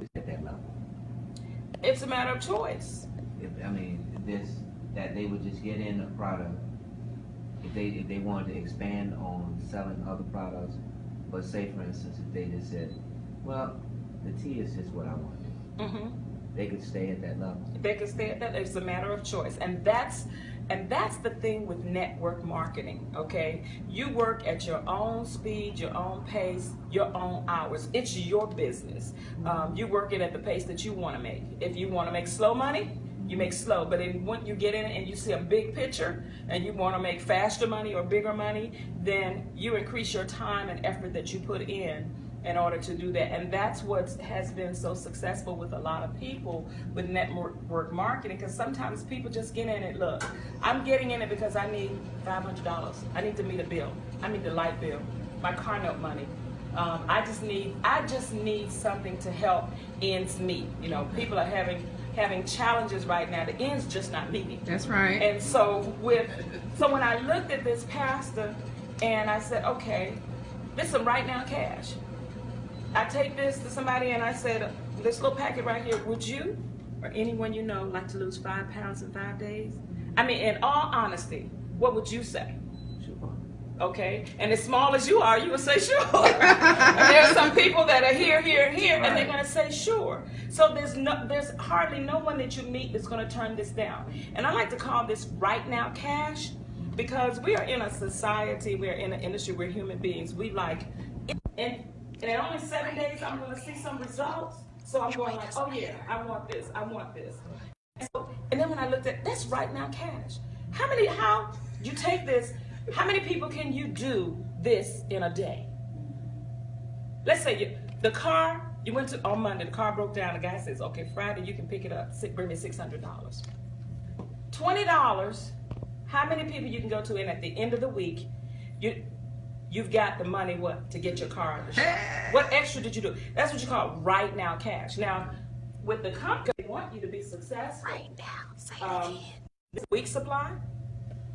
at that level? It's a matter of choice. I mean, that they would just get in a product if they wanted to expand on selling other products, but say for instance if they just said, well, the tea is just what I want, Mm-hmm. they could stay at that level. They can stay at that. It's a matter of choice, and that's the thing with network marketing. Okay, you work at your own speed, your own pace, your own hours. It's your business. You work it at the pace that you want to make. If you want to make slow money, you make slow. But when you get in and you see a big picture and you want to make faster money or bigger money, then you increase your time and effort that you put in order to do that. And that's what has been so successful with a lot of people with network marketing, because sometimes people just get in it. Look, I'm getting in it because I need $500. I need to meet a bill. I need the light bill, my car note money. I just need something to help ends meet. You know, people are having challenges right now. The ends just not meeting. That's right. And so when I looked at this pastor and I said, okay, this is right now cash. I take this to somebody and I said, this little packet right here, would you or anyone you know like to lose 5 pounds in 5 days? I mean, in all honesty, what would you say? Sure. Okay, and as small as you are, you would say sure. And there are some people that are here, and they're going to say sure. So there's hardly no one that you meet that's going to turn this down. And I like to call this right now cash, because we are in a society, we're in an industry, we're human beings. We like, and in only 7 days, I'm going to see some results. So I'm going like, oh yeah, I want this, I want this. And then when I looked at, that's right now cash. How you take this, how many people can you do this in a day? Let's say the car, you went to, on Monday, the car broke down, the guy says, okay, Friday you can pick it up, bring me $600. $20, how many people you can go to, and at the end of the week, you've got the money, to get your car on the show. What extra did you do? That's what you call right now cash. Now, with the company, they want you to be successful. Right now, say it again. This week's supply,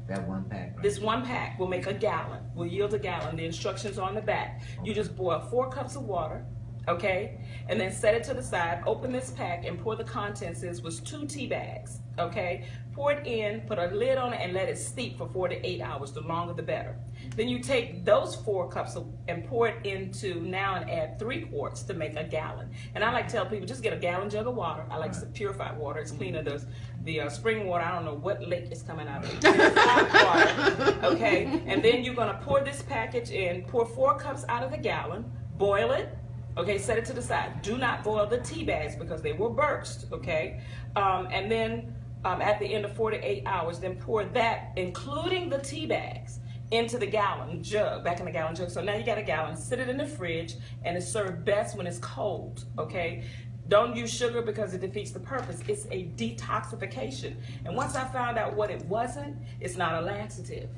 That one pack. Right? this one pack will make a gallon, will yield a gallon. The instructions are on the back. You just boil 4 cups of water, okay? And then set it to the side, open this pack and pour the contents. This was 2 tea bags, okay? Pour it in, put a lid on it, and let it steep for 4 to 8 hours. The longer the better. Then you take those 4 cups and pour it into now and add 3 quarts to make a gallon. And I like to tell people, just get a gallon jug of water. I like purified water. It's cleaner than the spring water. I don't know what lake is coming out of it. Purified water, okay? And then you're going to pour this package in, pour 4 cups out of the gallon, boil it. Okay, set it to the side. Do not boil the tea bags because they will burst, okay? And then at the end of 4 to 8 hours, then pour that, including the tea bags, into the gallon jug, back in the gallon jug. So now you got a gallon, sit it in the fridge, and it's served best when it's cold, okay? Don't use sugar because it defeats the purpose. It's a detoxification. And once I found out what it wasn't, it's not a laxative.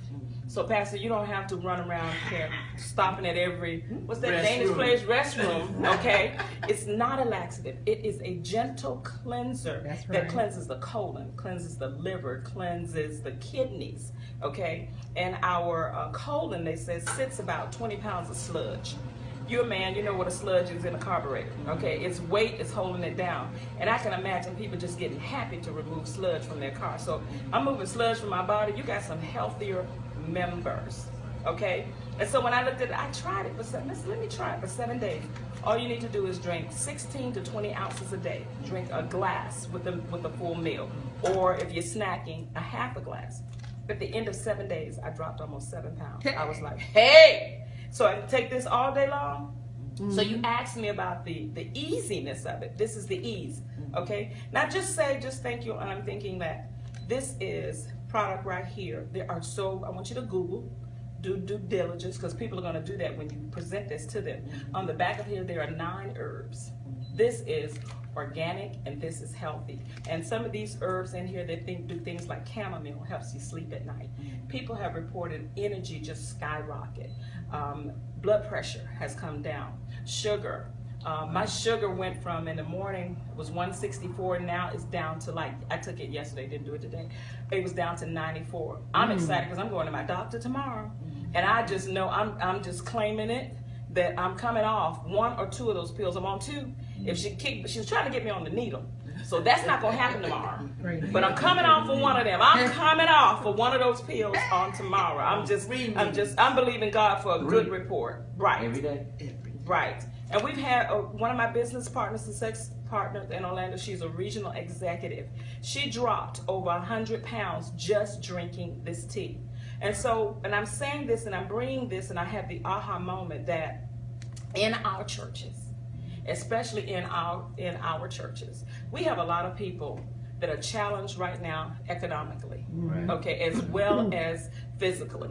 So, Pastor, you don't have to run around here stopping at every, what's that Danish place, restroom, okay? It's not a laxative. It is a gentle cleanser that cleanses the colon, cleanses the liver, cleanses the kidneys, okay? And our colon, they say, sits about 20 pounds of sludge. You're a man, you know what a sludge is in a carburetor, okay? Its weight is holding it down. And I can imagine people just getting happy to remove sludge from their car. So I'm moving sludge from my body. You got some healthier members, okay? And so when I looked at it, I tried it for 7 days. Let me try it for 7 days. All you need to do is drink 16 to 20 ounces a day. Drink a glass with a full meal. Or if you're snacking, a half a glass. At the end of 7 days, I dropped almost 7 pounds. I was like, hey! So I can take this all day long. Mm-hmm. So you asked me about the easiness of it. This is the ease, okay? Now just thank you, and I'm thinking that this is product right here. I want you to Google, do due diligence, because people are going to do that when you present this to them. On the back of here, there are 9 herbs. This is organic and this is healthy. And some of these herbs in here, they do things like chamomile helps you sleep at night. People have reported energy just skyrocket. Blood pressure has come down. Sugar. My sugar went from, in the morning, it was 164, now it's down to I took it yesterday, didn't do it today. It was down to 94. I'm excited because I'm going to my doctor tomorrow. And I just know I'm just claiming it. that I'm coming off 1 or 2 of those pills. I'm on 2. If she's trying to get me on the needle. So that's not going to happen tomorrow. But I'm coming off for 1 of them. I'm coming off for 1 of those pills on tomorrow. I'm believing God for a good report. Right. Every day. Right. And we've had one of my business partners, the sex partner in Orlando, she's a regional executive. She dropped over 100 pounds just drinking this tea. And so, and I'm saying this and I'm bringing this, and I have the aha moment that in our churches, especially in our churches, we have a lot of people that are challenged right now economically, okay, as well as physically.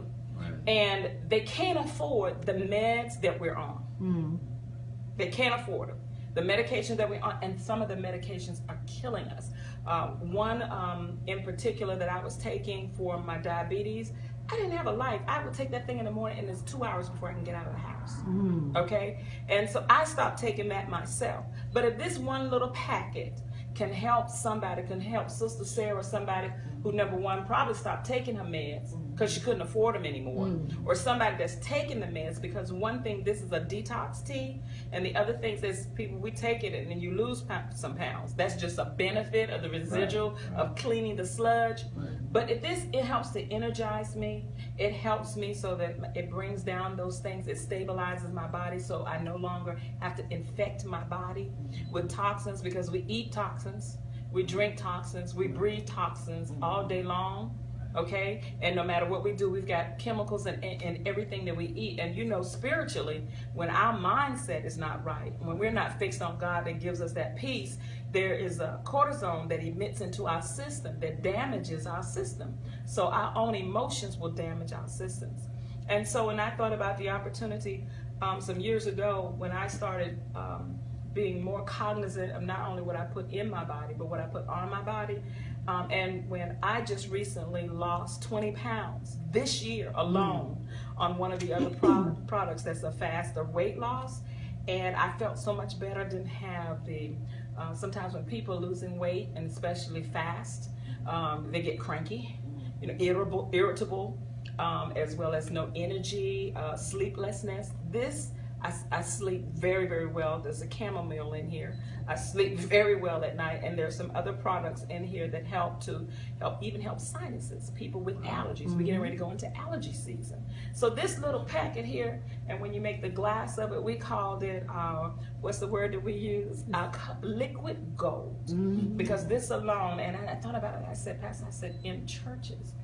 And they can't afford the meds that we're on. They can't afford them. The medications that we're on, and some of the medications are killing us. One in particular that I was taking for my diabetes, I didn't have a life. I would take that thing in the morning and it's 2 hours before I can get out of the house. Okay? And so I stopped taking that myself. But if this one little packet can help somebody, can help Sister Sarah, somebody who, number one, probably stopped taking her meds because she couldn't afford them anymore, or somebody that's taking the meds, because one thing, this is a detox tea, and the other thing is people, we take it and then you lose some pounds. That's just a benefit of the residual of cleaning the sludge. But if it helps to energize me, it helps me so that it brings down those things, it stabilizes my body so I no longer have to infect my body with toxins, because we eat toxins, we drink toxins, we breathe toxins all day long. Okay, and no matter what we do, we've got chemicals in everything that we eat. And you know, spiritually, when our mindset is not right, when we're not fixed on God that gives us that peace, there is a cortisone that emits into our system that damages our system. So our own emotions will damage our systems. And so when I thought about the opportunity some years ago, when I started being more cognizant of not only what I put in my body, but what I put on my body, and when I just recently lost 20 pounds this year alone on one of the other products that's a faster weight loss, and I felt so much better. Didn't have the, sometimes when people are losing weight, and especially fast, they get cranky, you know, irritable, as well as no energy, sleeplessness. I sleep very, very well. There's a chamomile in here. I sleep very well at night, and there's some other products in here that help sinuses, people with allergies. We're getting ready to go into allergy season. So this little packet here, and when you make the glass of it, we called it our, what's the word that we use? Our liquid gold. Because this alone, and I thought about it, I said, Pastor, in churches,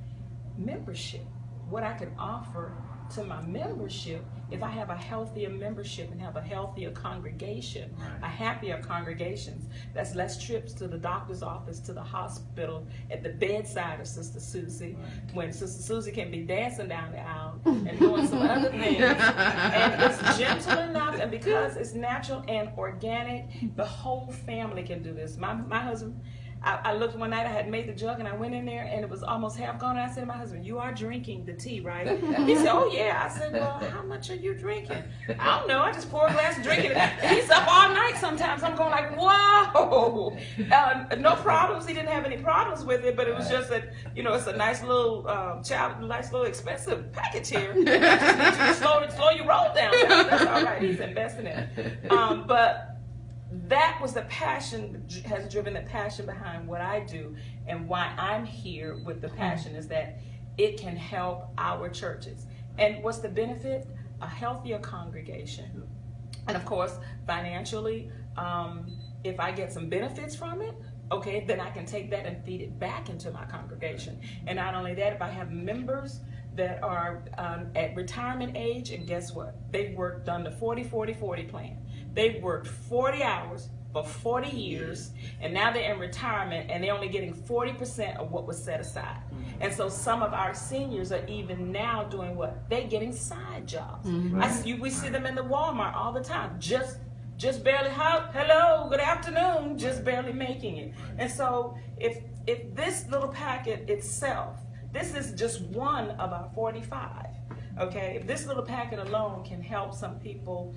membership, what I can offer to my membership, if I have a healthier membership and have a healthier congregation, a happier congregation, that's less trips to the doctor's office, to the hospital, at the bedside of Sister Susie, when Sister Susie can be dancing down the aisle and doing some other things. And it's gentle enough, and because it's natural and organic, the whole family can do this. My husband, I looked one night, I had made the jug, and I went in there, and it was almost half gone. And I said to my husband, "You are drinking the tea, right?" He said, "Oh, yeah." I said, "Well, how much are you drinking?" "I don't know. I just pour a glass and drink it." And he's up all night sometimes. I'm going like, whoa. No problems. He didn't have any problems with it, but it was just that, you know, it's a nice little, nice little expensive package here. I just need you to slow your roll down. That's all right. He's investing in it. But that was the passion, has driven the passion behind what I do, and why I'm here with the passion is that it can help our churches. And what's the benefit? A healthier congregation. And of course, financially, if I get some benefits from it, okay, then I can take that and feed it back into my congregation. And not only that, if I have members that are at retirement age, and guess what? They've done the 40-40-40 plan. They've worked 40 hours for 40 years, and now they're in retirement, and they're only getting 40% of what was set aside. And so some of our seniors are even now doing what? They're getting side jobs. We see them in the Walmart all the time, just barely, hello, good afternoon, just barely making it. And so if this little packet itself, this is just one of our 45, okay? If this little packet alone can help some people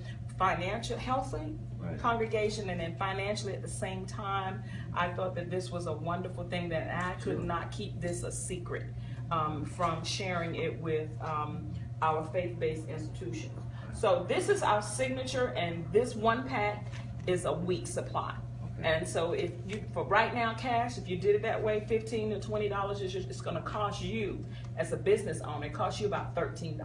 healthy congregation, and then financially at the same time, I thought that this was a wonderful thing, that I could not keep this a secret from sharing it with our faith-based institutions. So this is our signature, and this one pack is a week supply. Okay. And so if you, for right now, cash, if you did it that way, $15 to $20 it's going to cost you as a business owner. It costs you about $13.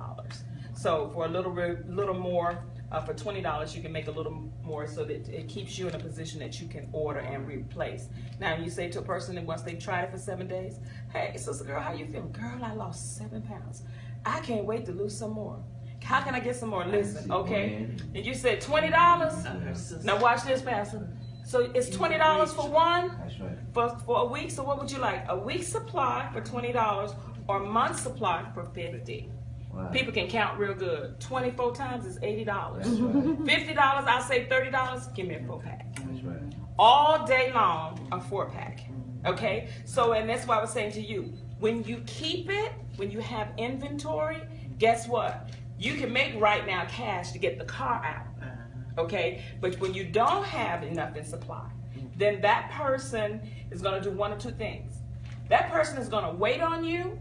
So for a little more, for $20, you can make a little more, so that it keeps you in a position that you can order and replace. Now, you say to a person that once they've tried it for 7 days, hey, sister girl, how you feeling? Girl, I lost 7 pounds. I can't wait to lose some more. How can I get some more? Listen, okay? And you said $20? Now watch this, Pastor. So it's $20 for one? That's right. For a week? So what would you like? A week's supply for $20 or a month's supply for $50? Wow. People can count real good. 24 times is $80. That's right. $50, I'll say $30. Give me a 4-pack. That's right. All day long, a 4-pack. Okay? So, and that's why I was saying to you, when you keep it, when you have inventory, guess what? You can make right now cash to get the car out. Okay? But when you don't have enough in supply, then that person is going to do one of two things. That person is going to wait on you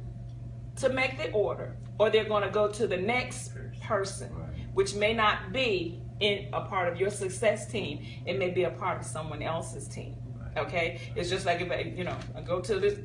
to make the order, or they're going to go to the next person, which may not be in a part of your success team. It may be a part of someone else's team. Okay? It's just like if I go to this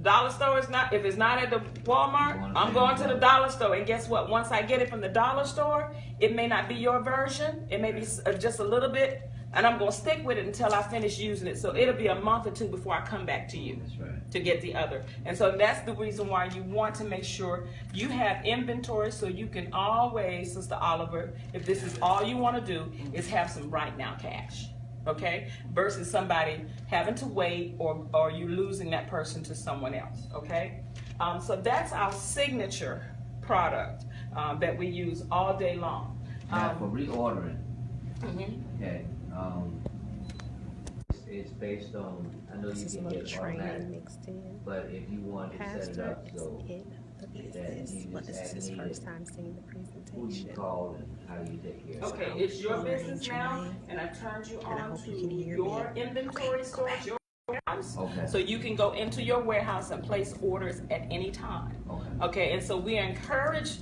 dollar store, if it's not at the Walmart, I'm going to the dollar store, and guess what? Once I get it from the dollar store, it may not be your version. It may be just a little bit, and I'm going to stick with it until I finish using it. So it'll be a month or two before I come back to you. That's right. To get the other. And so that's the reason why you want to make sure you have inventory, so you can always, Sister Oliver, if this is all you want to do, is have some right now cash. Okay? Versus somebody having to wait, or you losing that person to someone else. Okay? So that's our signature product that we use all day long. Now for reordering, okay, it's based on, I know you can get automatic, but if you want to set it up so that you just add first time seeing the who you call and how you take care of it. Okay, it's your business now, and I turned you on to your inventory storage, your warehouse. Okay. So you can go into your warehouse and place orders at any time. Okay, and so we encourage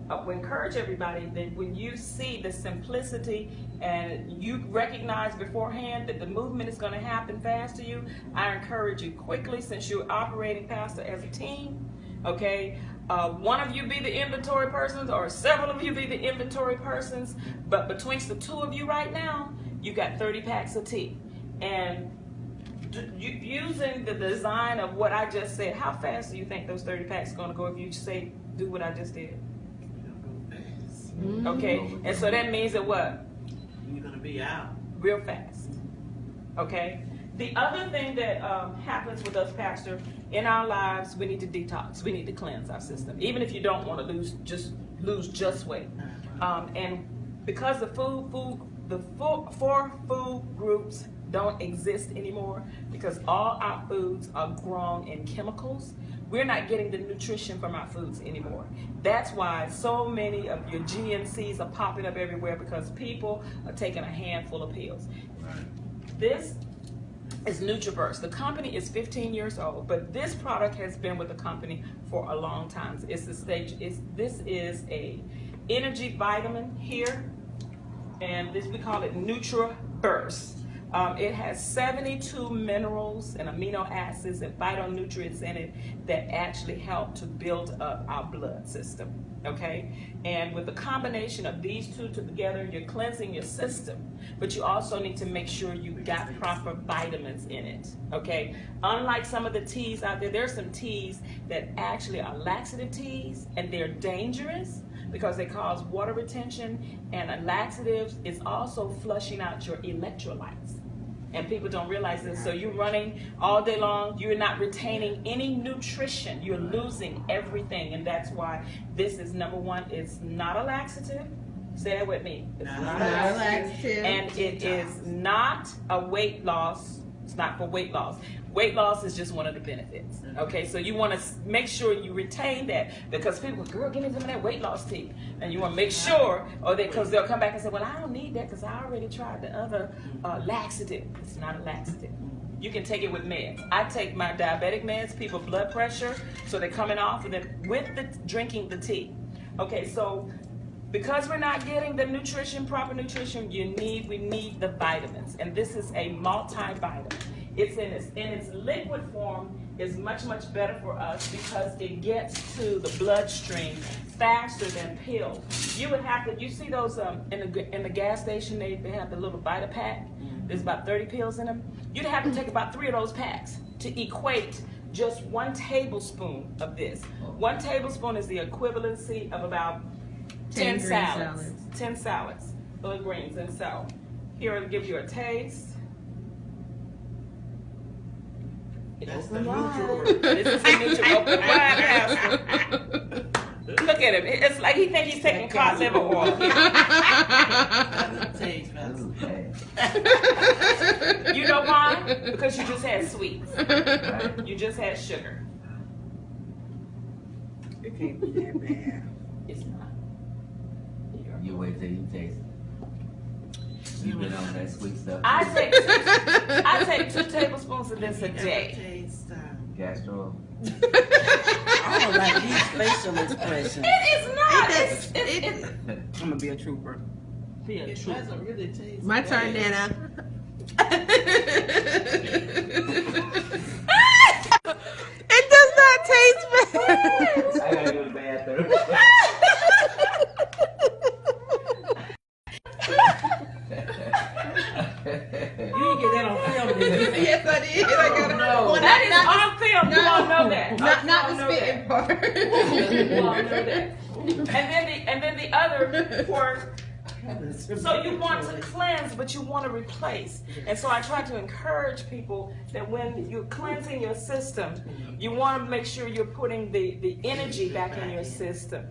everybody that when you see the simplicity and you recognize beforehand that the movement is going to happen fast to you, I encourage you quickly, since you're operating, Pastor, as a team, okay, one of you be the inventory persons, or several of you be the inventory persons, but betwixt the two of you right now, you got 30 packs of tea. And using the design of what I just said, how fast do you think those 30 packs are going to go if you say, do what I just did? Okay, and so that means that what? You're going to be out. Real fast. Okay? The other thing that happens with us, Pastor, in our lives, we need to detox. We need to cleanse our system. Even if you don't want to lose just weight. And because the four food groups don't exist anymore, because all our foods are grown in chemicals, we're not getting the nutrition from our foods anymore. That's why so many of your GNCs are popping up everywhere, because people are taking a handful of pills. This is NutriBurst. The company is 15 years old, but this product has been with the company for a long time. This is a energy vitamin here, and we call it NutriBurst. It has 72 minerals and amino acids and phytonutrients in it that actually help to build up our blood system, okay? And with the combination of these two together, you're cleansing your system, but you also need to make sure you got proper vitamins in it, okay? Unlike some of the teas out there are some teas that actually are laxative teas, and they're dangerous because they cause water retention, and a laxative is also flushing out your electrolytes. And people don't realize this. So you're running all day long, you're not retaining any nutrition, you're losing everything. And that's why this is, number one, it's not a laxative. Say that with me. It's not a laxative. And it is not a weight loss. It's not for weight loss. Weight loss is just one of the benefits. Okay, so you want to make sure you retain that, because people, girl, give me some of that weight loss tea. And you want to make sure, because they'll come back and say, well, I don't need that because I already tried the other laxative. It's not a laxative. You can take it with meds. I take my diabetic meds, people blood pressure, so they're coming off of them with drinking the tea. Okay, so Because we're not getting the nutrition, proper nutrition we need the vitamins. And this is a multivitamin. It's in its liquid form is much, much better for us because it gets to the bloodstream faster than pills. You would have to, you see those in the gas station, they have the little Vitapack. There's about 30 pills in them. You'd have to take about 3 of those packs to equate just 1 tablespoon of this. 1 tablespoon is the equivalency of about 10 salads. 10 salads full of greens. And so here I'll give you a taste. That's the neutral. This is the neutral. Open wide, Pastor. Look at him. It's like he thinks he's taking cod liver oil. You know why? Because you just had sweets. You just had sugar. It can't be that bad. It's not. You wait till you taste it. You've been on that sweet stuff. I take 2 tablespoons of this a day. Gastro. I don't like these facial expressions. It is not. I'm gonna be a trooper. Be a It trooper. doesn't really taste My bad. turn, Nana. It does not taste bad. I gotta go to the bathroom. You didn't get that on film, did you? Yes, I did. I got it. no. Well, That is not, on film. You all know that. not You the all know spitting part. that. You all know that. And then the other part. So you want to cleanse, but you want to replace. And so I try to encourage people that when you're cleansing your system, you want to make sure you're putting the energy back in your system.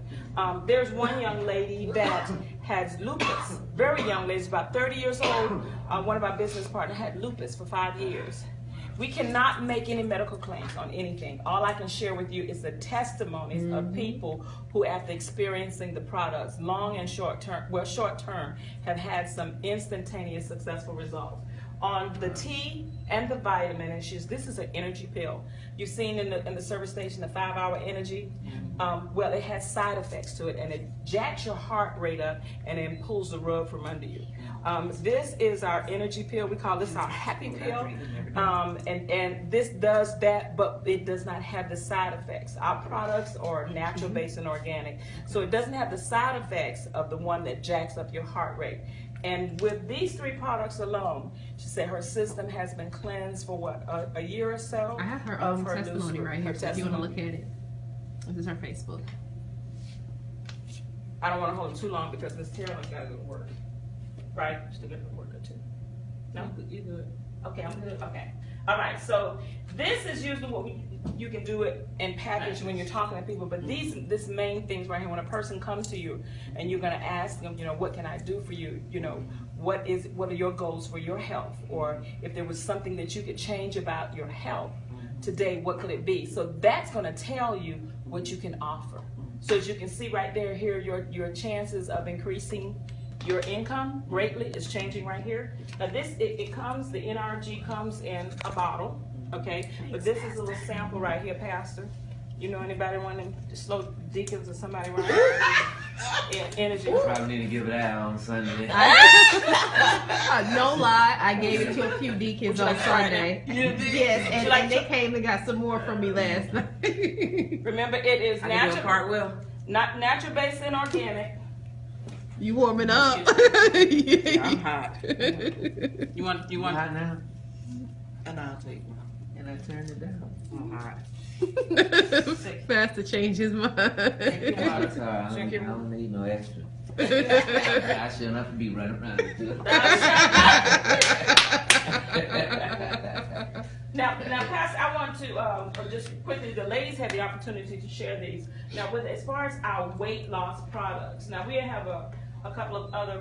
There's one young lady that has lupus, very young lady, about 30 years old. One of our business partners had lupus for 5 years. We cannot make any medical claims on anything. All I can share with you is the testimonies of people who, after experiencing the products, long and short term, have had some instantaneous successful results. On the tea and the vitamin, and this is an energy pill. You've seen in the service station the 5-hour energy. Well, it has side effects to it, and it jacks your heart rate up and then pulls the rug from under you. This is our energy pill. We call this our happy pill. And this does that, but it does not have the side effects. Our products are natural based and organic, so it doesn't have the side effects of the one that jacks up your heart rate. And with these 3 products alone, she said her system has been cleansed for what, a year or so? I have her of testimony news- right her here, so if you want to testimony. look at it. This is her Facebook. I don't want to hold it too long because Miss Carolyn's got to go to work. Right? She's got to go to work too. No? You good? Okay, I'm good. Okay. All right. So this is usually what you can do it in package when you're talking to people. But this main things right here, when a person comes to you and you're going to ask them, what can I do for you? What are your goals for your health? Or if there was something that you could change about your health today, what could it be? So that's going to tell you what you can offer. So as you can see right there, here your chances of increasing your income greatly is changing right here. Now this, it comes, the NRG comes in a bottle, okay? But this is a little sample right here, Pastor. You know anybody want them slow deacons or somebody around here? Energy. Probably need to give it out on Sunday. No lie, I gave it to a few deacons on Sunday. You did? Yes, and, like and they came and got some more from me last night. Remember, it is I can do a natural, cartwheel. not natural based and organic. You warming up? I'm hot. You want? Hot now? And I'll take one. And I turned it down. I'm hot. Fast to change his mind. That's all right. I don't need no extra. I shouldn't have to be running around. Now, Pastor, I want to just quickly. The ladies had the opportunity to share these. Now, as far as our weight loss products, now we have a couple of other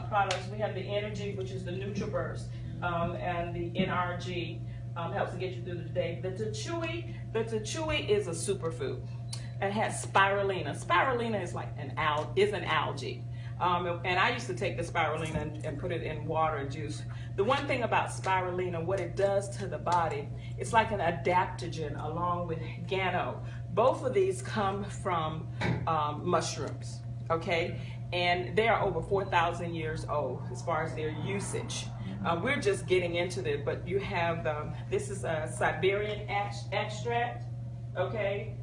products. We have the Energy, which is the NutriBurst, and the NRG helps to get you through the day. The Tachui is a superfood. It has spirulina. Spirulina is like an algae. And I used to take the spirulina and put it in water juice. The one thing about spirulina, what it does to the body, it's like an adaptogen along with Gano. Both of these come from mushrooms, okay? and they are over 4,000 years old as far as their usage. We're just getting into it, but you have this is a Siberian extract. Okay,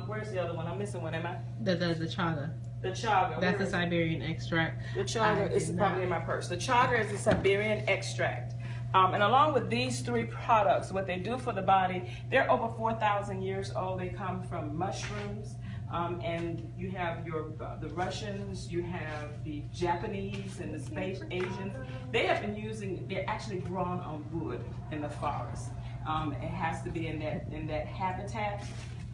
where's the other one? I'm missing one. Am I? The chaga. The chaga. That's the Siberian extract. The chaga is probably in my purse. The chaga is a Siberian extract. And along with these three products, what they do for the body, they're over 4,000 years old. They come from mushrooms. And you have the Russians, you have the Japanese and the Space Asians. They have been they're actually grown on wood in the forest. It has to be in that habitat.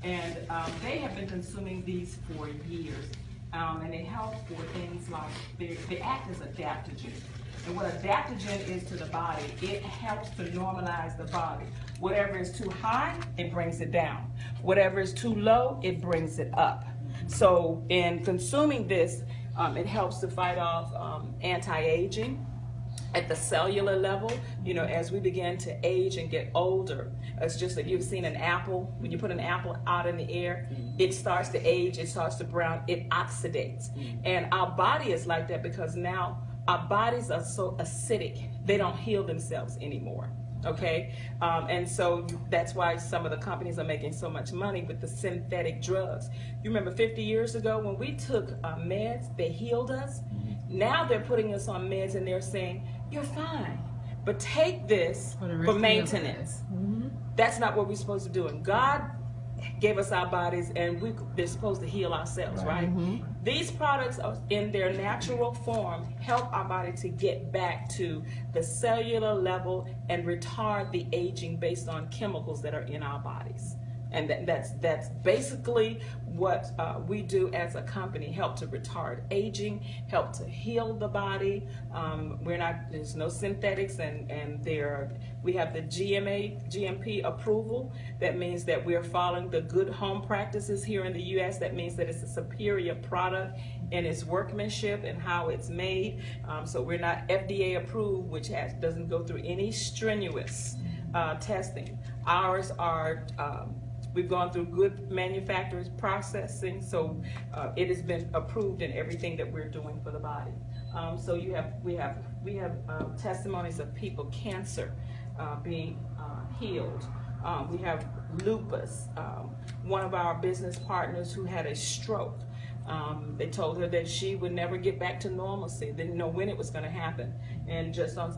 And they have been consuming these for years. And they help for things like, they act as adaptogens. And what adaptogen is to the body, it helps to normalize the body. Whatever is too high, it brings it down. Whatever is too low, it brings it up. So in consuming this, it helps to fight off anti-aging at the cellular level. You know, as we begin to age and get older, it's just like you've seen an apple. When you put an apple out in the air, it starts to age, it starts to brown, it oxidates. And our body is like that because now our bodies are so acidic, they don't heal themselves anymore. Okay, and so that's why some of the companies are making so much money with the synthetic drugs. You remember 50 years ago when we took meds, they healed us. Now they're putting us on meds and they're saying, you're fine, but take this for maintenance. That's not what we're supposed to do. And God gave us our bodies and they're supposed to heal ourselves, right? These products are in their natural form help our body to get back to the cellular level and retard the aging based on chemicals that are in our bodies. And that's basically what we do as a company, help to retard aging, help to heal the body. There's no synthetics, and we have the GMP approval. That means that we're following the good home practices here in the U.S. That means that it's a superior product in its workmanship and how it's made. So we're not FDA approved, which doesn't go through any strenuous testing. Ours are we've gone through good manufacturers processing, so it has been approved in everything that we're doing for the body. So we have testimonies of people cancer being healed. We have lupus. One of our business partners who had a stroke. They told her that she would never get back to normalcy. They didn't know when it was going to happen, and just on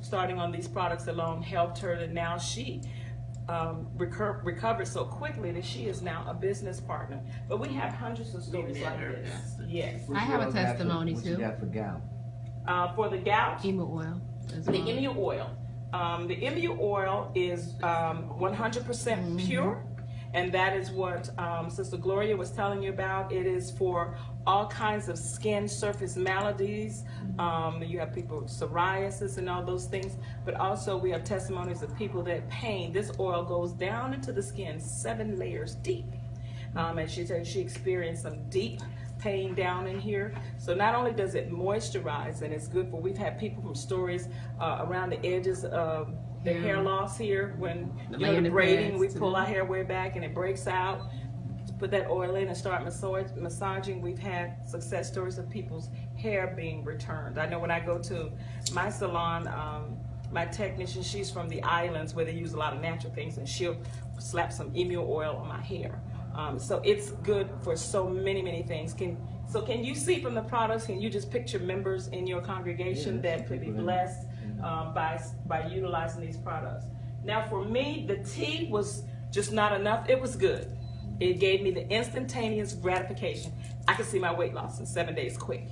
starting on these products alone helped her, and now she recovered so quickly that she is now a business partner. But we have hundreds of stories like this. Yes. I have a testimony what too. You got for gout? For the gout, Emu oil. the emu oil. The emu oil is 100% pure, and that is what Sister Gloria was telling you about. It is for all kinds of skin surface maladies. You have people with psoriasis and all those things, but also we have testimonies of people that pain. This oil goes down into the skin 7 layers deep. And she said she experienced some deep pain down in here. So not only does it moisturize, and it's good for, we've had people from stories around the edges of the hair loss here when the braiding, we pull our hair way back and it breaks out. Put that oil in and start massaging. We've had success stories of people's hair being returned. I know when I go to my salon, my technician, she's from the islands where they use a lot of natural things, and she'll slap some emu oil on my hair. So it's good for so many things. Can you see from the products, can you just picture members in your congregation that could be blessed by utilizing these products? Now for me, the tea was just not enough. It was good. It gave me the instantaneous gratification. I could see my weight loss in 7 days quick.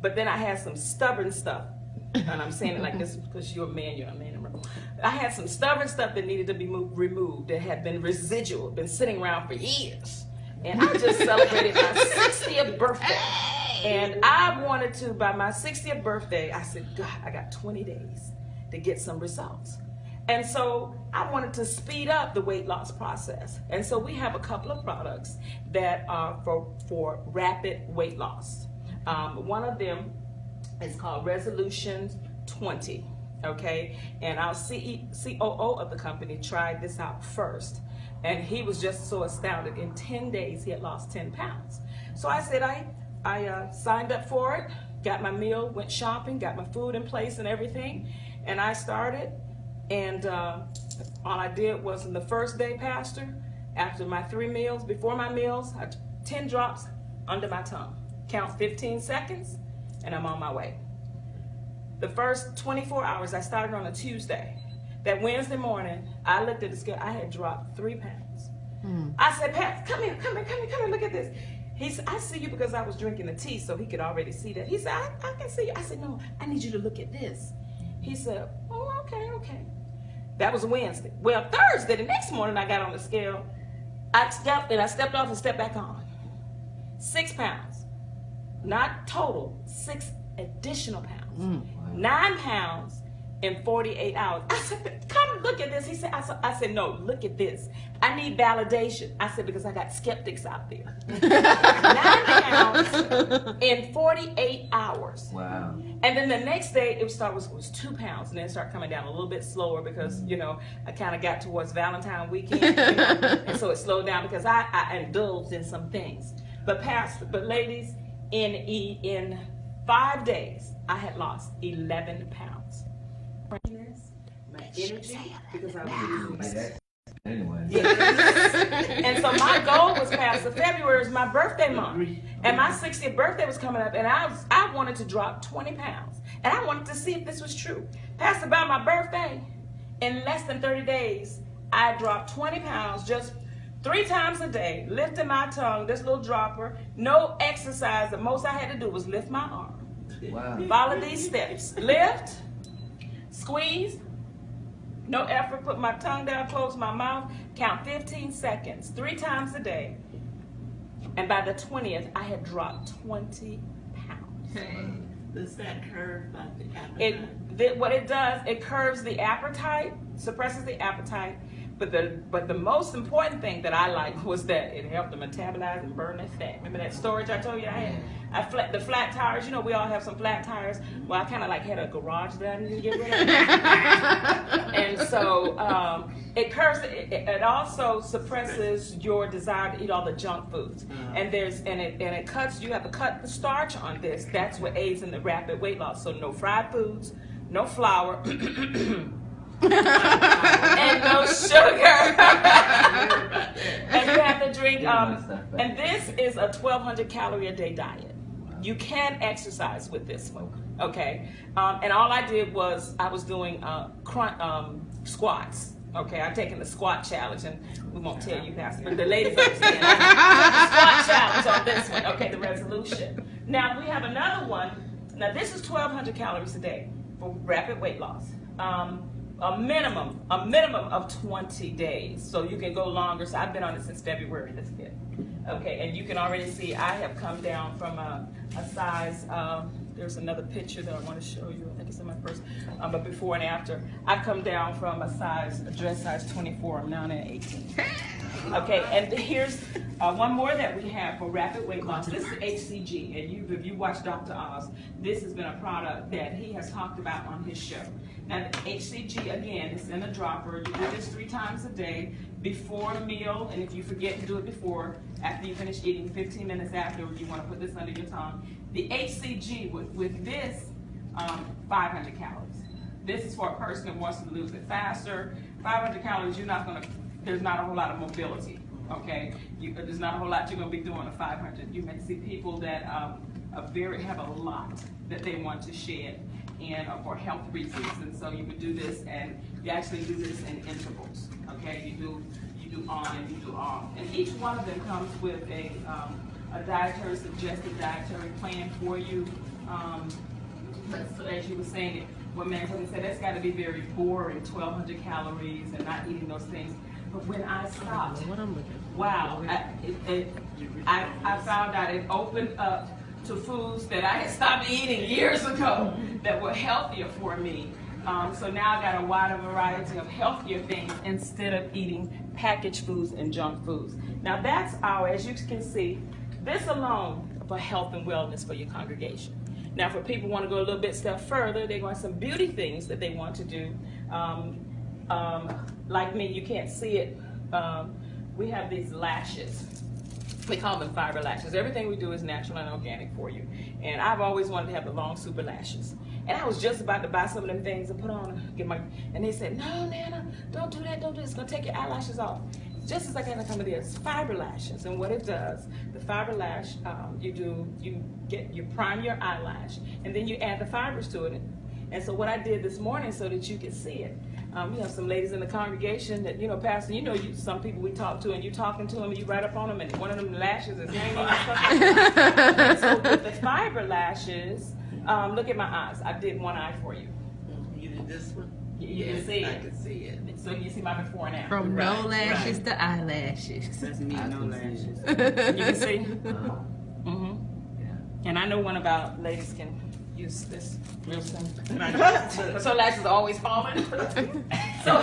But then I had some stubborn stuff, and I'm saying it like this because you're a man. I had some stubborn stuff that needed to be removed, that had been residual, been sitting around for years. And I just celebrated my 60th birthday. And I wanted to, by my 60th birthday, I said, God, I got 20 days to get some results. And so I wanted to speed up the weight loss process. And so we have a couple of products that are for rapid weight loss. One of them is called Resolution 20, okay? And our COO of the company tried this out first. And he was just so astounded. In 10 days, he had lost 10 pounds. So I said, I signed up for it, got my meal, went shopping, got my food in place and everything, and I started. And all I did was, in the first day, Pastor, after my 3 meals, before my meals, 10 drops under my tongue. Count 15 seconds, and I'm on my way. The first 24 hours, I started on a Tuesday. That Wednesday morning, I looked at the scale. I had dropped 3 pounds. I said, Pat, come here, look at this. He said, I see you, because I was drinking the tea, so he could already see that. He said, I can see you. I said, no, I need you to look at this. He said, oh, okay. That was Wednesday. Well, Thursday, the next morning, I got on the scale. I stepped off and stepped back on. 6 pounds. Not total, 6 additional pounds. 9 pounds in 48 hours. I said, come look at this. He said, I said, no, look at this. I need validation. I said, because I got skeptics out there. 9 pounds in 48 hours. Wow. And then the next day, it was 2 pounds, and then it started coming down a little bit slower, because, I kind of got towards Valentine weekend, and so it slowed down because I indulged in some things. But ladies, in 5 days, I had lost 11 pounds. My energy, because I was using my Anyway. And so my goal was, Pastor, February is my birthday month. And my 60th birthday was coming up, and I wanted to drop 20 pounds. And I wanted to see if this was true. Pastor, by my birthday, in less than 30 days, I dropped 20 pounds just 3 times a day, lifting my tongue, this little dropper, no exercise. The most I had to do was lift my arm. Wow. Follow these steps. Lift, squeeze, no effort, put my tongue down, close my mouth, count 15 seconds, 3 times a day. And by the 20th, I had dropped 20 pounds. Does that curve like the appetite? What it does, it curves the appetite, suppresses the appetite. But the most important thing that I liked was that it helped to metabolize and burn that fat. Remember that storage I told you I had? The flat tires. We all have some flat tires. Well, I kind of had a garage that I needed to get rid of. And so it curves. It also suppresses your desire to eat all the junk foods. And it cuts. You have to cut the starch on this. That's what aids in the rapid weight loss. So no fried foods, no flour. And no sugar. And you have to drink, and this is a 1,200 calorie a day diet. You can exercise with this one, okay? And all I did was, I was doing squats. Okay, I've taken the squat challenge, and we won't tell you, Pastor, but the ladies understand. The squat challenge on this one, okay, the resolution. Now, we have another one. Now, this is 1,200 calories a day for rapid weight loss. A minimum of 20 days. So you can go longer. So I've been on it since February the 5th. Okay, and you can already see I have come down from a size, there's another picture that I want to show you. I think it's in my first, but before and after. I've come down from a dress size 24. I'm now in 18. Okay, and here's one more that we have for rapid weight loss. This is HCG, and if you watch Dr. Oz, this has been a product that he has talked about on his show. Now, the HCG, again, is in a dropper. You do this 3 times a day before a meal, and if you forget to do it before, after you finish eating, 15 minutes after, you want to put this under your tongue. The HCG, with this, 500 calories. This is for a person that wants to lose it faster. 500 calories, there's not a whole lot of mobility, okay? There's not a whole lot you're going to be doing at 500. You may see people that have a lot that they want to shed, and for health reasons, and so you would do this, and you actually do this in intervals. Okay, you do on and you do off, and each one of them comes with a suggested dietary plan for you. But so as you were saying, what Manny said, that's got to be very boring, 1,200 calories, and not eating those things. But when I stopped, wow, I found out it opened up to foods that I had stopped eating years ago that were healthier for me. So now I got a wider variety of healthier things instead of eating packaged foods and junk foods. Now that's as you can see, this alone for health and wellness for your congregation. Now for people who want to go a little bit step further, they want some beauty things that they want to do. Like me, you can't see it. We have these lashes. We call them fiber lashes. Everything we do is natural and organic for you. And I've always wanted to have the long super lashes. And I was just about to buy some of them things to put on, and they said, no, Nana, don't do that, don't do this. It's gonna take your eyelashes off. Just as I got to come with this, fiber lashes. And what it does, the fiber lash, you prime your eyelash, and then you add the fibers to it. And so what I did this morning so that you could see it, we have some ladies in the congregation that, Pastor, some people we talk to, and you talking to them, and you right up on them, and one of them lashes is hanging and stuff. And so with the fiber lashes, look at my eyes. I did one eye for you. You did this one? You can see it. I can see it. So you see my before and after. From no lashes to eyelashes. That's me, I no can see lashes. it. You can see? Uh-huh. Yeah. And I know one of our ladies can use this real soon. Right. Because her lashes are always falling. So,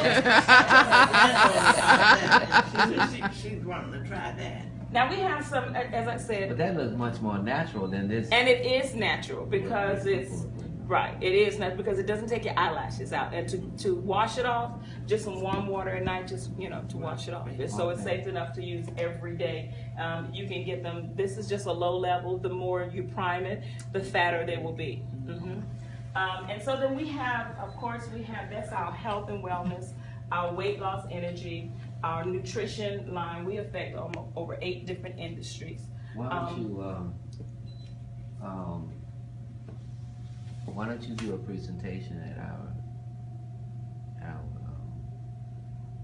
She's wanting to try that. now we have some, as I But said, that looks much more natural than this. and it is natural because it's, right, it is natural because it doesn't take your eyelashes out. And to wash it off, just some warm water at night, just, to wash it off. So it's safe enough to use every day. You can get them, this is just a low level. The more you prime it, the fatter they will be. And so then we have, of course, that's our health and wellness, our weight loss energy, our nutrition line. We affect over 8 different industries. Why don't you do a presentation at our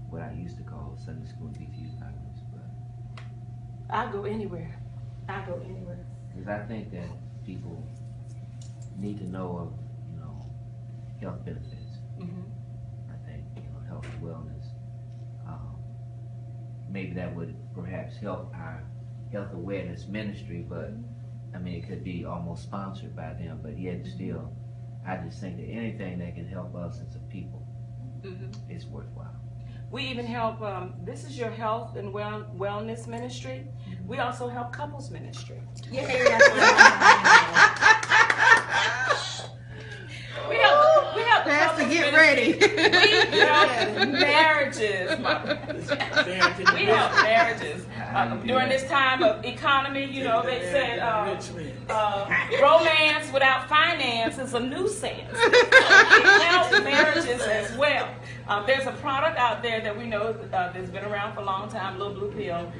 what I used to call Sunday School DTU Congress, but I go anywhere. because I think that people need to know of health benefits. I think health and wellness. Maybe that would perhaps help our health awareness ministry, but I mean it could be almost sponsored by them. But yet still, I just think that anything that can help us as a people is worthwhile. We even help, this is your health and wellness ministry. We also help couples ministry. We help Pastor, couples get ministry. ready. We help marriages. We help marriages. During this time of economy, they said romance without finance is a nuisance. We help marriages as well. There's a product out there that we know that's been around for a long time, little blue pill.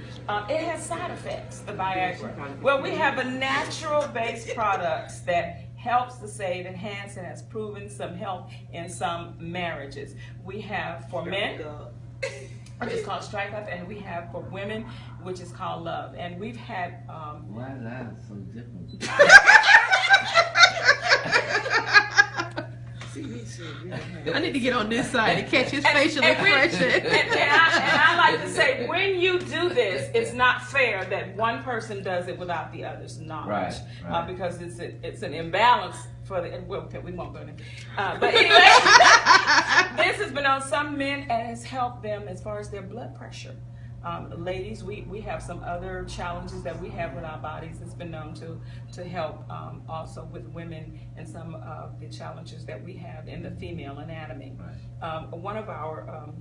It has side effects, the Viagra. Well, we have a natural-based products that helps to save, enhance, and has proven some help in some marriages. We have for men, which is called Strike Up, and we have for women, which is called Love. And we've had... Why is that so different? I need to get on this side to catch his facial expression. And I like to say, when you do this, it's not fair that one person does it without the other's knowledge. Right. Because it's an imbalance for the, we won't go there. But anyway, this has been on some men and has helped them as far as their blood pressure. Ladies, we have some other challenges that we have with our bodies. It's been known to help also with women and some of the challenges that we have in the female anatomy. Right. One of our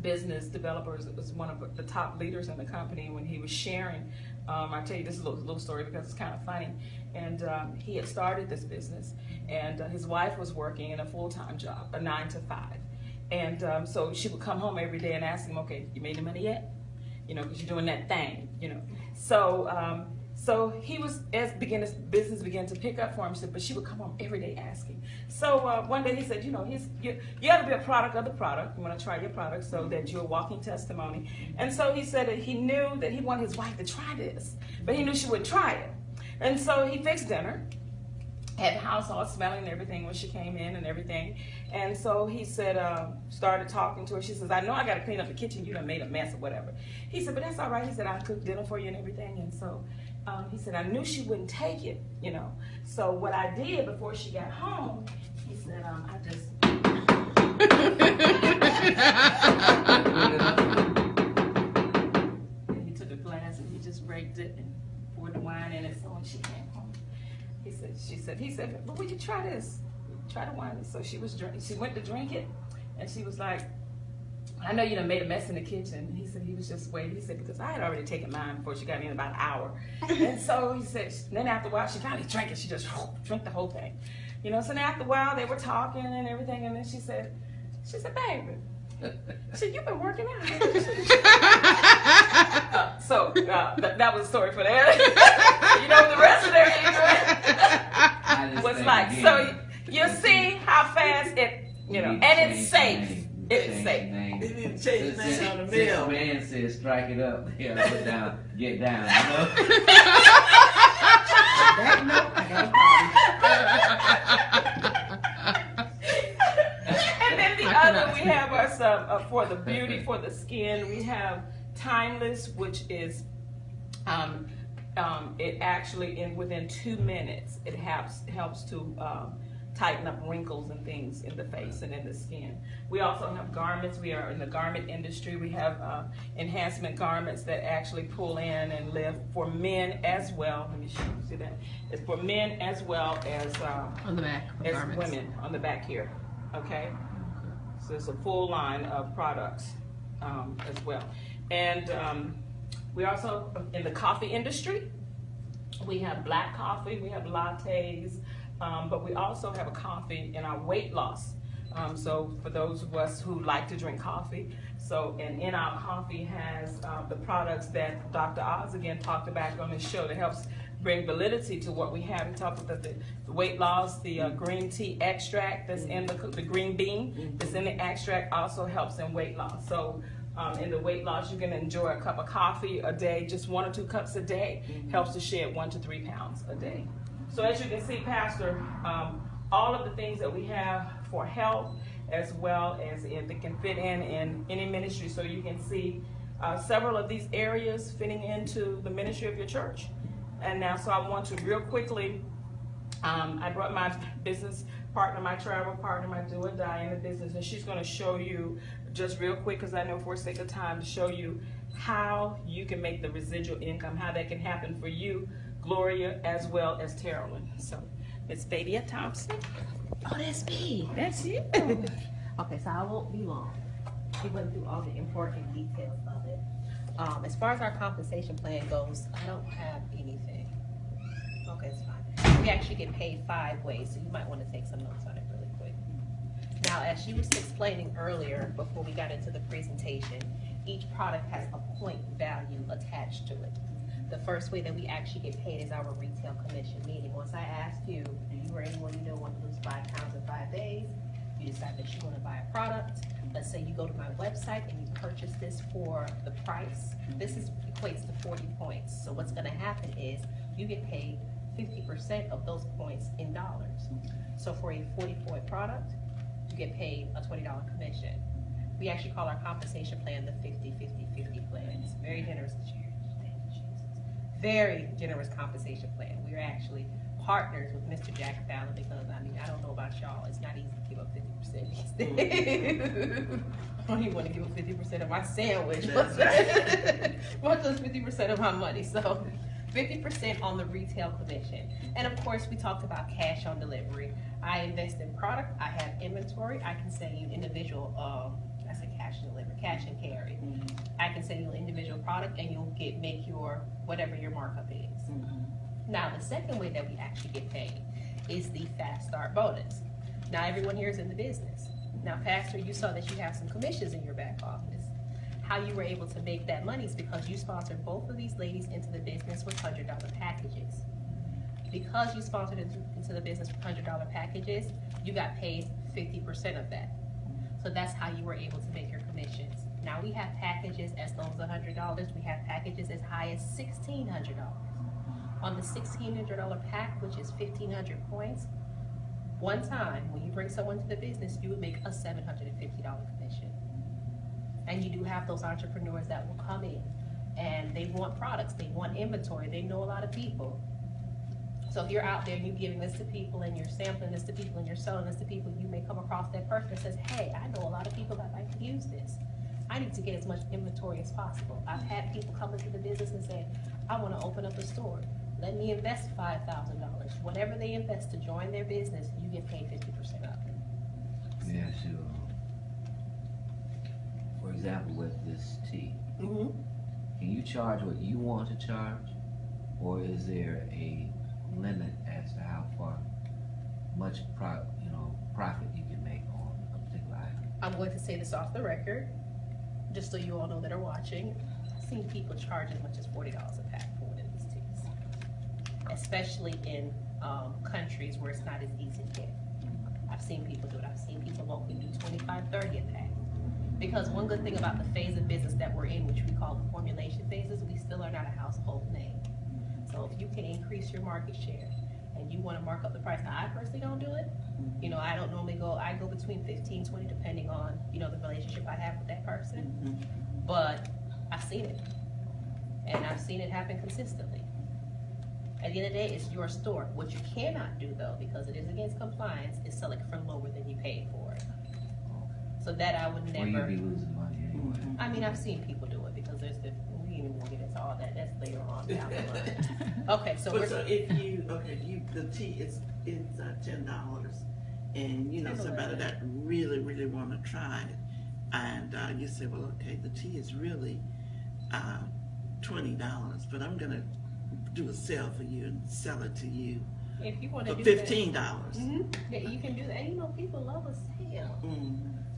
business developers was one of the top leaders in the company. When he was sharing, I'll tell you this little story because it's kind of funny. And he had started this business, and his wife was working in a full-time job, a 9 to 5. And so she would come home every day and ask him, okay, you made the money yet? Because you're doing that thing, So so he was, as business began to pick up for him, but she would come home every day asking. So one day he said, you have to be a product of the product. You want to try your product so that you're a walking testimony. And so he said that he knew that he wanted his wife to try this, but he knew she wouldn't try it. And so he fixed dinner. Had the house all smelling and everything when she came in and everything. And so he said, started talking to her. She says, I know I got to clean up the kitchen. You done made a mess or whatever. He said, but that's all right. He said, I cooked dinner for you and everything. And so he said, I knew she wouldn't take it, So what I did before she got home, he said, I just... and he took a glass and he just raked it and poured the wine in it. So when she came home, he said, but would you try this? Try the wine. So she went to drink it, and she was like, I know you done made a mess in the kitchen. He said he was just waiting. He said, because I had already taken mine before she got in about an hour. And so he said, then after a while, she finally drank it. She just drank the whole thing. So then after a while, they were talking and everything. And then she said, baby, you've been working out. That was the story for that. The rest of their was like, so you see how fast it, and it's safe. It's safe. They need to change the name on the mail. Man says strike it up. Yeah, put down, get down. That note, I got a party. And then the other, we have us for the beauty, for the skin, we have Timeless, which is, it actually, within 2 minutes, it helps to tighten up wrinkles and things in the face and in the skin. We also have garments. We are in the garment industry. We have enhancement garments that actually pull in and lift for men as well. Let me show you, see that? It's for men as well as On the back. as Garments. women on the back here. Okay? So it's a full line of products as well. And we're also in the coffee industry. We have black coffee, we have lattes, but we also have a coffee in our weight loss. So for those of us who like to drink coffee, and in our coffee has the products that Dr. Oz again talked about on his show that helps bring validity to what we have. He talked about the weight loss, the green tea extract that's in the green bean that's in the extract also helps in weight loss. So in the weight loss, you can enjoy a cup of coffee a day, just 1 or 2 cups a day, helps to shed 1 to 3 pounds a day. So as you can see, Pastor, all of the things that we have for health, as well as if it can fit in any ministry. So you can see several of these areas fitting into the ministry of your church. And now, so I want to real quickly, I brought my business partner, my travel partner, my do or die in the business, and she's going to show you just real quick, because I know for sake of time, to show you how you can make the residual income, how that can happen for you, Gloria, as well as Terrellyn. So, Miss Fadia Thompson. Oh, that's me. That's you. Okay, so I won't be long. She went through all the important details of it. As far as our compensation plan goes, I don't have anything. Okay, it's fine. We actually get paid 5 ways, so you might want to take some notes on it really quick. Now, as she was explaining earlier, before we got into the presentation, each product has a point value attached to it. The first way that we actually get paid is our retail commission, meaning once I ask you, do you or anyone you know want to lose 5 pounds in 5 days? You decide that you want to buy a product. Let's say you go to my website and you purchase this for the price. This equates to 40 points. So what's going to happen is you get paid 50% of those points in dollars. So for a 40-point product, you get paid a $20 commission. We actually call our compensation plan the 50-50-50 plan. It's very generous. Very generous compensation plan. We're actually partners with Mr. Jack Fallon because, I mean, I don't know about y'all, it's not easy to give up 50% these days. I don't even want to give up 50% of my sandwich, much less 50% of my money. So 50% on the retail commission. And of course, we talked about cash on delivery. I invest in product, I have inventory, I can send you individual, I said cash and delivery, cash and carry. I can send you an individual product and you'll make your, whatever your markup is. Now, the second way that we actually get paid is the Fast Start bonus. Now, everyone here is in the business. Now, Pastor, you saw that you have some commissions in your back office. How you were able to make that money is because you sponsored both of these ladies into the business with $100 packages. Because you sponsored into the business with $100 packages, you got paid 50% of that. So that's how you were able to make your commissions. Now, we have packages as low as $100. We have packages as high as $1,600. On the $1,600 pack, which is 1,500 points, one time when you bring someone to the business, you would make a $750 commission. And you do have those entrepreneurs that will come in and they want products, they want inventory, they know a lot of people. So if you're out there and you're giving this to people and you're sampling this to people and you're selling this to people, you may come across that person that says, hey, I know a lot of people that like to use this. I need to get as much inventory as possible. I've had people come into the business and say, I want to open up a store. Let me invest $5,000. Whatever they invest to join their business, you get paid 50% of it. Yeah, sure. For example with this tea. Mm-hmm. Can you charge what you want to charge, or is there a limit as to how much profit you can make on a particular item? I'm going to say this off the record, just so you all know that are watching. I've seen people charge as much as $40 a pack for one of these teas, especially in countries where it's not as easy to get. I've seen people do it. I've seen people locally do $25, $30 a pack. Because one good thing about the phase of business that we're in, which we call the formulation phases, we still are not a household name. So if you can increase your market share and you want to mark up the price, now I personally don't do it. I don't normally I go between 15, 20, depending on, the relationship I have with that person. But I've seen it. And I've seen it happen consistently. At the end of the day, it's your store. What you cannot do, though, because it is against compliance, is sell it for lower than you paid for it. So that I would never. Well, you'd be losing money anyway. I mean, I've seen people do it because there's the. We ain't even gonna get into all that. That's later on down the line. Okay, so But so if the tea is $10, and somebody that really want to try it, and you say, well, okay, the tea is really $20, but I'm gonna do a sale for you and sell it to you if you want to for do $15. Yeah, you can do that. And people love a sale.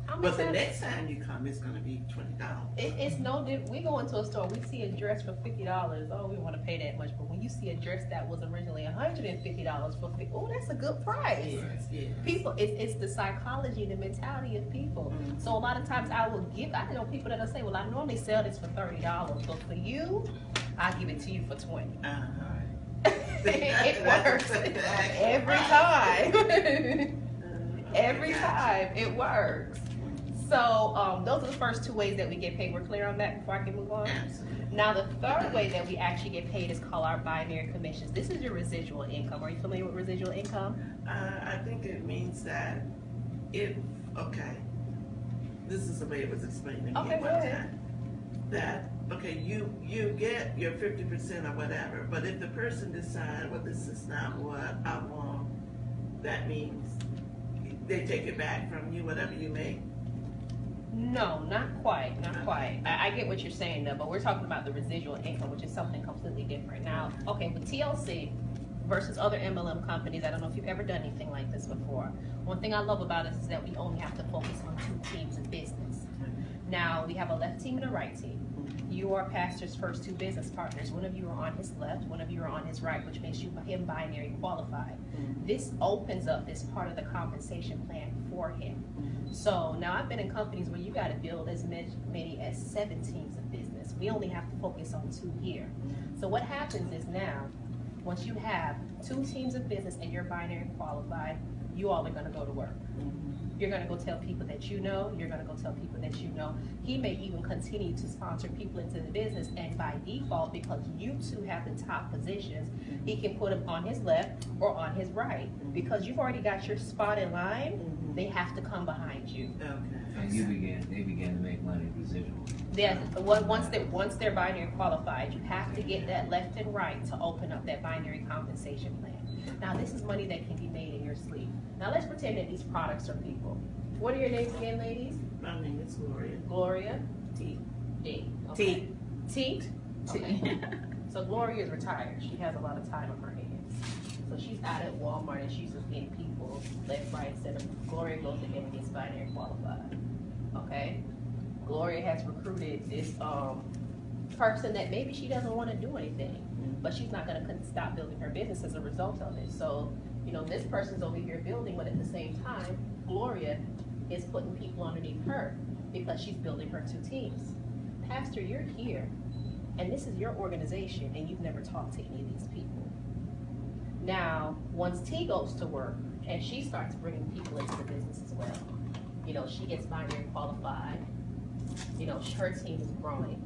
How many But the times- next time you come, it's gonna be $20. It's no different. We go into a store, we see a dress for $50. Oh, we want to pay that much. But when you see a dress that was originally $150 for $50, oh, that's a good price. Yes. People, it's the psychology, the mentality of people. So a lot of times I know people that'll say, well, I normally sell this for $30, but for you, I'll give it to you for $20. It works every time. Every time it works. So those are the first two ways that we get paid. We're clear on that before I can move on? Absolutely. Now the third way that we actually get paid is called our binary commissions. This is your residual income. Are you familiar with residual income? I think it means that this is the way it was explained to me Okay, one go ahead. time. That, you get your 50% or whatever, but if the person decides, well, this is not what I want, that means they take it back from you, whatever you make. No, not quite. I get what you're saying though, but we're talking about the residual income, which is something completely different. Now, okay, with TLC versus other MLM companies, I don't know if you've ever done anything like this before. One thing I love about us is that we only have to focus on two teams of business. Now, we have a left team and a right team. You are Pastor's first two business partners. One of you are on his left, one of you are on his right, which makes him binary qualified. This opens up this part of the compensation plan for him. So now I've been in companies where you got to build as many as 7 teams of business. We only have to focus on 2 here. So what happens is now, once you have 2 teams of business and you're binary qualified, you all are going to go to work. You're going to go tell people that you know. You're going to go tell people that you know. He may even continue to sponsor people into the business, and by default, because you two have the top positions, he can put them on his left or on his right. Because you've already got your spot in line, they have to come behind you. And they began to make money residual. Once they're binary qualified, you have to get that left and right to open up that binary compensation plan. Now, this is money that can be made in your sleep. Now, let's pretend that these products are people. What are your names again, ladies? My name is Gloria. Gloria. T. D. Okay. T. T. So Gloria is retired. She has a lot of time on her hands. So she's out at Walmart and she's just getting people left, right, center. Gloria goes ahead and gets binary qualified. Okay? Gloria has recruited this person that maybe she doesn't want to do anything, but she's not going to stop building her business as a result of it. So, this person's over here building, but at the same time, Gloria is putting people underneath her because she's building her 2 teams. Pastor, you're here, and this is your organization, and you've never talked to any of these people. Now, once T goes to work, and she starts bringing people into the business as well, she gets binary qualified, her team is growing.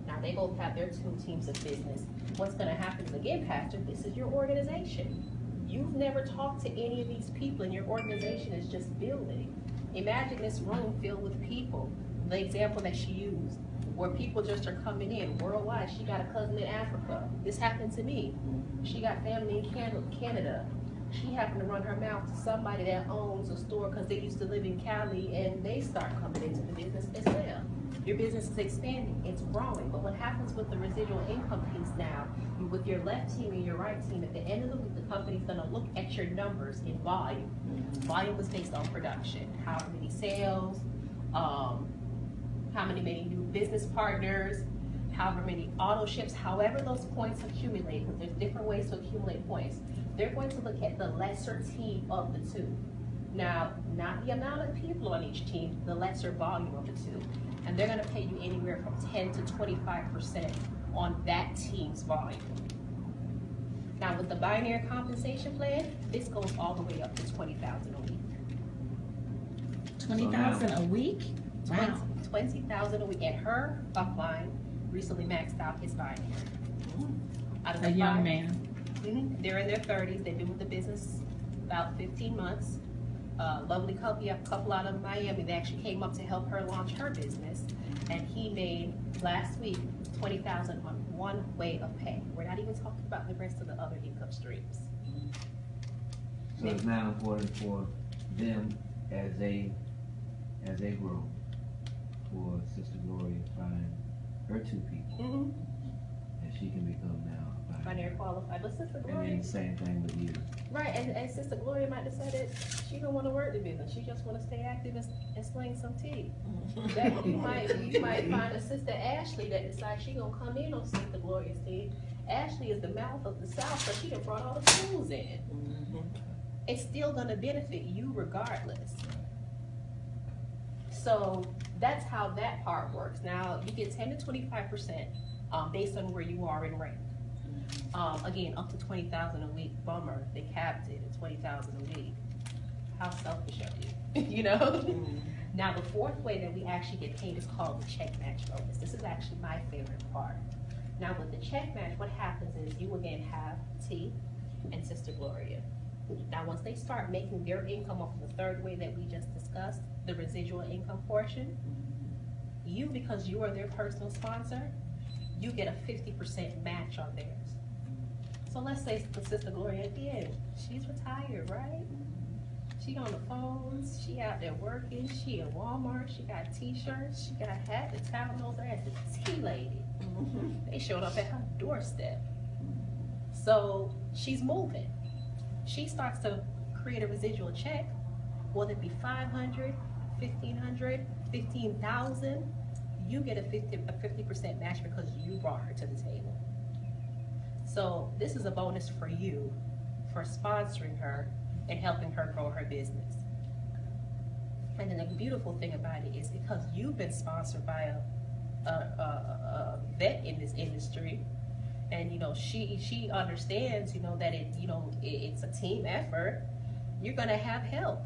Now, they both have their 2 teams of business. What's going to happen is, again, Pastor, this is your organization. You've never talked to any of these people, and your organization is just building. Imagine this room filled with people. The example that she used, where people just are coming in worldwide. She got a cousin in Africa. This happened to me. She got family in Canada. She happened to run her mouth to somebody that owns a store because they used to live in Cali, and they start coming into the business as well. Your business is expanding, it's growing. But what happens with the residual income piece now, with your left team and your right team, at the end of the week, the company's gonna look at your numbers in volume. Volume is based on production, how many sales, how many new business partners, however many auto ships, however those points accumulate, because there's different ways to accumulate points. They're going to look at the lesser team of the two. Now, not the amount of people on each team, the lesser volume of the two. And they're gonna pay you anywhere from 10 to 25% on that team's volume. Now, with the binary compensation plan, this goes all the way up to 20,000 a week. 20,000 a week? Wow. 20,000 a week, and her upline recently maxed out his binary. Out of A the young five- man. They're in their 30s. They've been with the business about 15 months. Lovely couple out of Miami. They actually came up to help her launch her business, and he made last week 20,000 on one way of pay. We're not even talking about the rest of the other income streams. So it's now important for them as they grow, for Sister Gloria to find her two people that she can become now. Binary qualified, but Sister And Gloria, then the same thing with you. right? And Sister Gloria might decide that she don't want to work the business. She just want to stay active and sling some tea. That you might find a Sister Ashley that decides she gonna come in on Sister Gloria's team. Ashley is the mouth of the South, so she done brought all the tools in. It's still gonna benefit you regardless. So that's how that part works. Now you get 10 to 25% based on where you are in rank. Again, up to 20,000 a week. Bummer, they capped it at 20,000 a week. How selfish are you? You know. Now the fourth way that we actually get paid is called the check match bonus. This is actually my favorite part. Now with the check match, what happens is you again have T and Sister Gloria. Now once they start making their income off of the third way that we just discussed, the residual income portion, you, because you are their personal sponsor, you get a 50% match on theirs. So let's say the Sister Gloria again, she's retired, right? She on the phones, she out there working, she in Walmart, she got t-shirts, she got a hat, the towel knows her as the tea lady. They showed up at her doorstep. So she's moving. She starts to create a residual check, whether it be 500, 1,500, 15,000, you get a 50% match because you brought her to the table. So this is a bonus for you for sponsoring her and helping her grow her business. And then the beautiful thing about it is because you've been sponsored by a vet in this industry, and you know she understands that it's a team effort. You're gonna have help,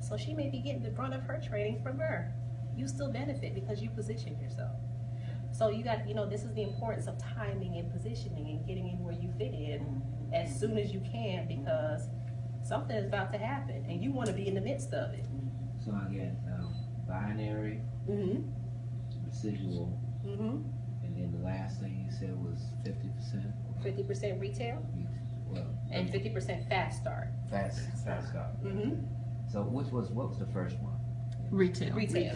so she may be getting the brunt of her training from her. You still benefit because you positioned yourself. So you got, this is the importance of timing and positioning and getting in where you fit in as soon as you can, because something is about to happen and you want to be in the midst of it. So I get binary, residual, and then the last thing you said was 50%. 50% retail Well, and 50% fast start. Fast start. So what was the first one? Retail. Retail.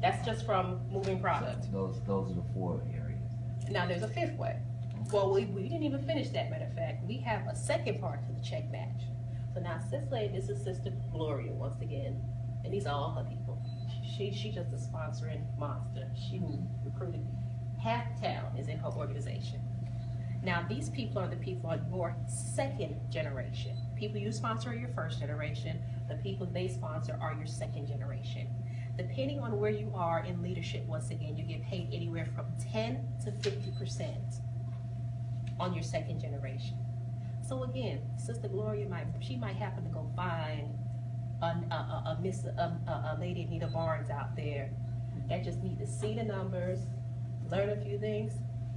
That's just from moving product. Those are the four areas. Now there's a fifth way. Well, we didn't even finish that. Matter of fact, we have a second part to the check match. So now this is Sister Gloria once again, and these are all her people. She just a sponsoring monster. She recruited half town is in her organization. Now these people are the people on your second generation. People you sponsor are your first generation. The people they sponsor are your second generation. Depending on where you are in leadership, once again, you get paid anywhere from 10 to 50% on your second generation. So again, Sister Gloria might happen to go find a lady Anita Barnes out there that just need to see the numbers, learn a few things.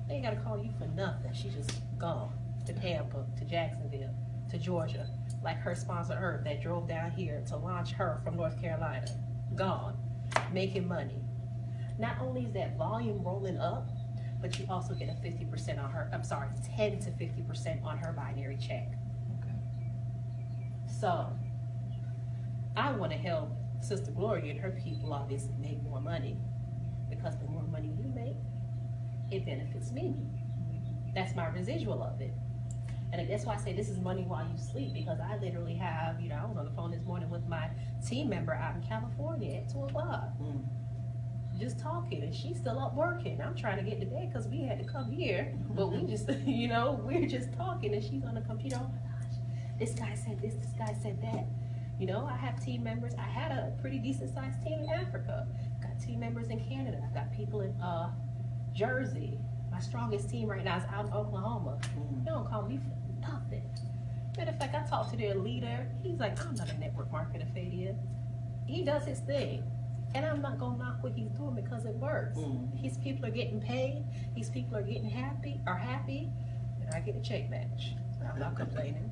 They ain't gotta call you for nothing. She just gone to Tampa, to Jacksonville, to Georgia, like her sponsor Herb that drove down here to launch her from North Carolina. Gone, making money. Not only is that volume rolling up, but you also get a 50% on her, 10 to 50% on her binary check. Okay. So, I want to help Sister Gloria and her people obviously make more money. because the more money he make, it benefits me. That's my residual of it. And that's why I say this is money while you sleep, because I literally have, I was on the phone this morning with my team member out in California at 2 o'clock. Just talking, and she's still up working. I'm trying to get to bed because we had to come here, but we just, we're just talking, and she's on the computer. Oh my gosh, this guy said this guy said that. I have team members. I had a pretty decent sized team in Africa. Got team members in Canada. I've got people in Jersey. My strongest team right now is out in Oklahoma. They don't call me for nothing. Matter of fact, I talked to their leader. He's like, I'm not a network marketer, Fadia. He does his thing. And I'm not gonna knock what he's doing because it works. His people are getting paid. His people are getting happy, and I get a check match. I'm not complaining.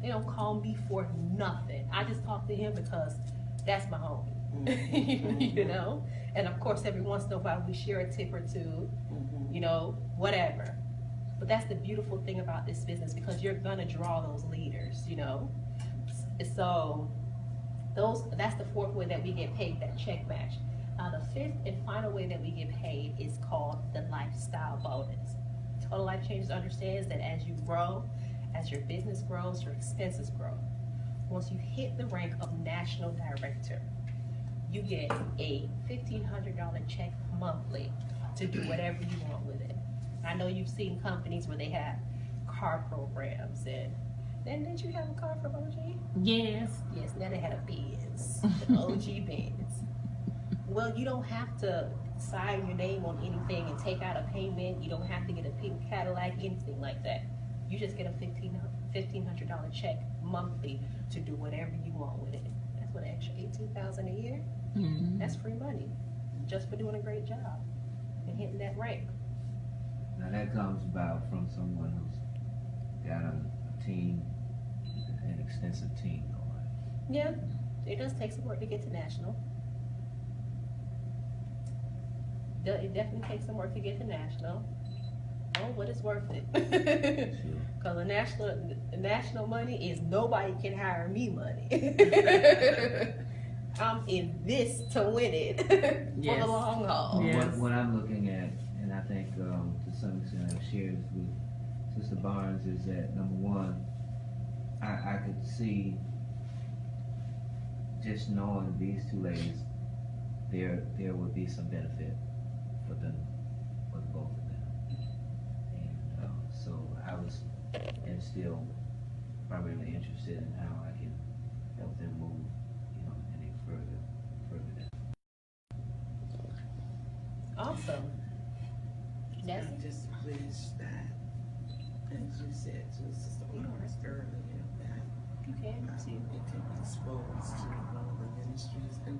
They don't call me for nothing. I just talk to him because that's my homie. And of course, every once in a while we share a tip or two, whatever. But that's the beautiful thing about this business, because you're gonna draw those leaders, So that's the fourth way that we get paid, that check match. The fifth and final way that we get paid is called the lifestyle bonus. Total Life Changes understands that as you grow, as your business grows, your expenses grow. Once you hit the rank of national director, you get a $1,500 check monthly to do whatever you want with it. I know you've seen companies where they have car programs, and then didn't you have a car from OG? Yes. Yes, now they had a Benz, the OG Benz. Well, you don't have to sign your name on anything and take out a payment. You don't have to get a pink Cadillac, anything like that. You just get a $1,500 check monthly to do whatever you want with it. That's what, an extra $18,000 a year? That's free money, just for doing a great job and hitting that rank. Now that comes about from someone who's got a team, an extensive team going. Yeah, it does take some work to get to national. It definitely takes some work to get to national. Oh, but it's worth it. Because the national money is nobody can hire me money. I'm in this to win it for the long haul. Yes. What I'm looking at, and I think to some extent I've shared this with Sister Barnes, is that number one, I could see, just knowing these two ladies, there would be some benefit for them, for both of them. And so I was, and still primarily interested in how I can help them move, any further down. Awesome. I just wish that, as you said to Sister Barnes earlier, that You can see. it can be exposed to all the ministries and